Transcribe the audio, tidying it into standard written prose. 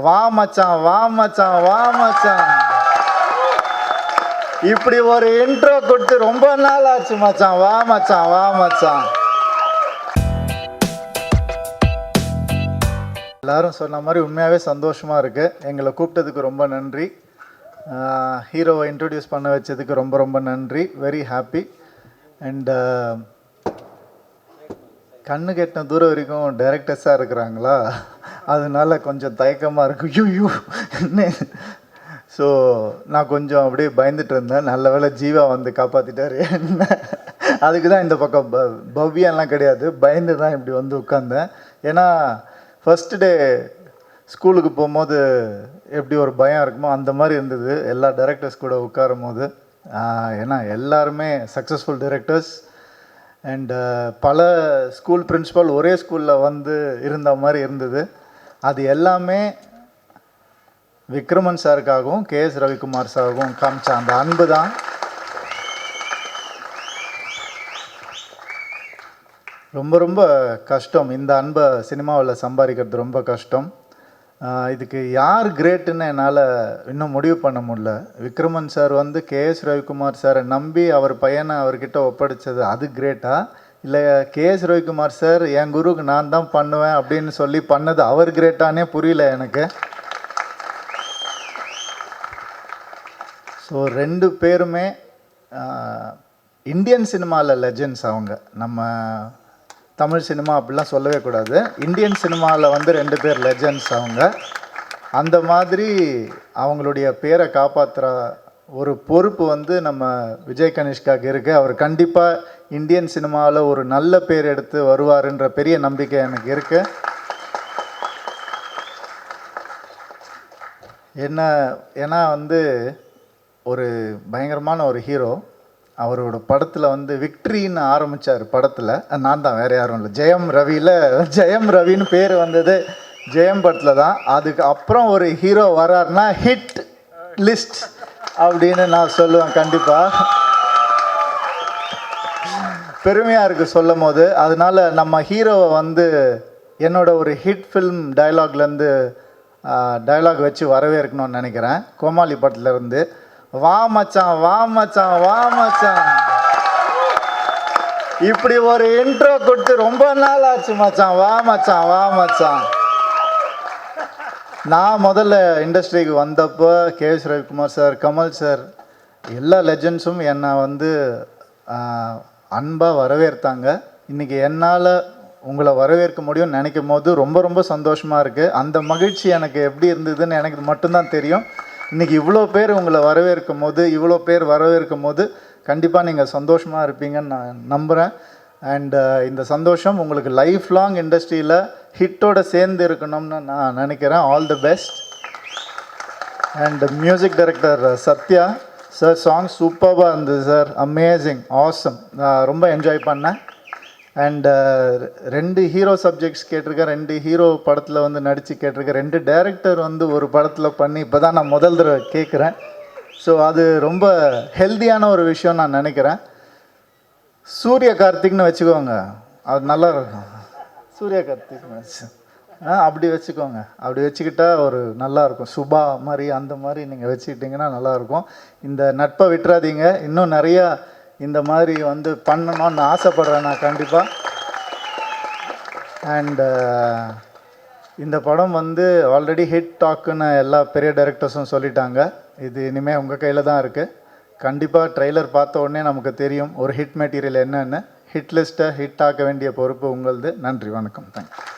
வா மச்சான் வா மச்சான் வா மச்சான். இப்படி ஒரு இன்ட்ரோ கொடுத்து ரொம்ப நாள் ஆச்சு மச்சான். வா மச்சான் வா மச்சான். எல்லாரும் சொன்ன மாதிரி உண்மையாகவே சந்தோஷமாக இருக்குது. எங்களை கூப்பிட்டதுக்கு ரொம்ப நன்றி. ஹீரோவை இன்ட்ரடியூஸ் பண்ண வச்சதுக்கு ரொம்ப ரொம்ப நன்றி. Very happy. அண்டு கண்ணு கெட்டின தூரம் வரைக்கும் டைரக்டர்ஸாக இருக்கிறாங்களா, அதனால கொஞ்சம் தயக்கமாக இருக்கு. யூ என்ன. ஸோ நான் கொஞ்சம் அப்படியே பயந்துட்டு இருந்தேன். நல்ல வேளை ஜீவா வந்து காப்பாற்றிட்டார். என்ன அதுக்கு தான் இந்த பக்கம் பவ்யாலாம் கிடையாது, பயந்து தான் இப்படி வந்து உட்காந்தேன். ஏன்னா ஃபஸ்ட்டு டே ஸ்கூலுக்கு போகும்போது எப்படி ஒரு பயம் இருக்குமோ அந்த மாதிரி இருந்தது எல்லா டைரக்டர்ஸ் கூட உட்காரும் போது. ஏன்னா எல்லாருமே சக்ஸஸ்ஃபுல் டைரக்டர்ஸ் அண்டு பல ஸ்கூல் பிரின்ஸிபல் ஒரே ஸ்கூலில் வந்து இருந்த மாதிரி இருந்தது. அது எல்லாமே விக்ரமன் சாருக்காகவும் KS ரவிக்குமார் சாருக்கும் காமிச்ச அந்த அன்பு தான். ரொம்ப ரொம்ப கஷ்டம். இந்த அன்பை சினிமாவில் சம்பாதிக்கிறது ரொம்ப கஷ்டம். இதுக்கு யார் கிரேட்டுன்னு என்னால் இன்னும் முடிவு பண்ண முடியல. விக்ரமன் சார் வந்து KS ரவிக்குமார் சாரை நம்பி அவர் பையனை அவர்கிட்ட ஒப்படைச்சது அது கிரேட்டா, இல்லை KS ரவிக்குமார் சார் என் குருவுக்கு நான் தான் பண்ணுவேன் அப்படின்னு சொல்லி பண்ணது அவர் கிரேட்டானே புரியல எனக்கு. ஸோ ரெண்டு பேருமே இந்தியன் சினிமாவில் லெஜெண்ட்ஸ். அவங்க நம்ம தமிழ் சினிமா அப்படிலாம் சொல்லவே கூடாது. இந்தியன் சினிமாவில் வந்து ரெண்டு பேர் லெஜெண்ட்ஸ் அவங்க. அந்த மாதிரி அவங்களுடைய பேரை காப்பாற்றுற ஒரு பொறுப்பு வந்து நம்ம விஜய் கனிஷ்காவுக்கு இருக்குது. அவர் கண்டிப்பாக இந்தியன் சினிமாவில் ஒரு நல்ல பேர் எடுத்து வருவாருன்ற பெரிய நம்பிக்கை எனக்கு இருக்குது. ஏன்னா வந்து ஒரு பயங்கரமான ஒரு ஹீரோ. அவரோட படத்தில் வந்து விக்ட்ரின்னு ஆரம்பித்தார். படத்தில் நான் தான், வேறு யாரும் இல்லை. ஜெயம் ரவின்னு பேர் வந்தது ஜெயம் படத்தில் தான். அதுக்கு அப்புறம் ஒரு ஹீரோ வராருன்னா ஹிட் லிஸ்ட் அப்படின்னு நான் சொல்லுவேன். கண்டிப்பாக பெருமையாக இருக்குது சொல்லும் போது. அதனால் நம்ம ஹீரோவை வந்து என்னோட ஒரு ஹிட் ஃபில்ம் டைலாக்லேருந்து டைலாக் வச்சு வரவேற்கணும்னு நினைக்கிறேன். கோமாளி படத்துலேருந்து வா மச்சான் வா மச்சான் வா மச்சான். இப்படி ஒரு இன்ட்ரோ கொடுத்து ரொம்ப நாள் ஆச்சு மச்சான். வா மச்சான் வா மச்சான். நான் முதல்ல இண்டஸ்ட்ரிக்கு வந்தப்போ KS Ravikumar sir, Kamal sir, எல்லா லெஜெண்ட்ஸும் என்னை வந்து அன்பாக வரவேற்றாங்க. இன்றைக்கி என்னால் உங்களை வரவேற்க முடியும்னு நினைக்கும் போது ரொம்ப ரொம்ப சந்தோஷமாக இருக்குது. அந்த மகிழ்ச்சி எனக்கு எப்படி இருந்ததுன்னு எனக்கு மட்டும்தான் தெரியும். இன்றைக்கி இவ்வளோ பேர் உங்களை வரவேற்கும் போது கண்டிப்பாக நீங்கள் சந்தோஷமாக இருப்பீங்கன்னு நான் நம்புகிறேன். அண்டு இந்த சந்தோஷம் உங்களுக்கு லைஃப் லாங் இண்டஸ்ட்ரியில் ஹிட்டோடு சேர்ந்து இருக்கணும்னு நான் நினைக்கிறேன். All the best. And music director Sathya sir, song சூப்பராக இருந்தது சார். Amazing, awesome. நான் ரொம்ப என்ஜாய் பண்ணேன். அண்டு 2 ஹீரோ சப்ஜெக்ட்ஸ் கேட்டிருக்கேன். 2 ஹீரோ படத்தில் வந்து நடித்து கேட்டிருக்கேன். 2 டைரக்டர் வந்து ஒரு படத்தில் பண்ணி இப்போ தான் நான் முதல் தடவை கேட்குறேன். ஸோ அது ரொம்ப ஹெல்த்தியான ஒரு விஷயம் நான் நினைக்கிறேன். சூர்ய கார்த்திக்னு வச்சுக்கோங்க, அது நல்லா இருக்கும். சூர்ய கார்த்திக்னு வச்சு அப்படி வச்சுக்கோங்க. அப்படி வச்சுக்கிட்டா ஒரு நல்லாயிருக்கும். சுபா மாதிரி அந்த மாதிரி நீங்கள் வச்சுக்கிட்டிங்கன்னா நல்லாயிருக்கும். இந்த நட்பை விட்டுறாதீங்க. இன்னும் நிறையா இந்த மாதிரி வந்து பண்ணணும்னு ஆசைப்பட்றேன் நான் கண்டிப்பாக. அண்டு இந்த படம் வந்து ஆல்ரெடி ஹிட் டாக்குன்னு எல்லா பெரிய டைரக்டர்ஸும் சொல்லிட்டாங்க. இது இனிமேல் உங்கள் கையில் தான் இருக்குது. கண்டிப்பாக ட்ரெய்லர் பார்த்த உடனே நமக்கு தெரியும் ஒரு ஹிட் மெட்டீரியல் என்னென்னு. ஹிட் லிஸ்ட்டை ஹிட் ஆக்க வேண்டிய பொறுப்பு உங்களது. நன்றி, வணக்கம், தேங்க்யூ.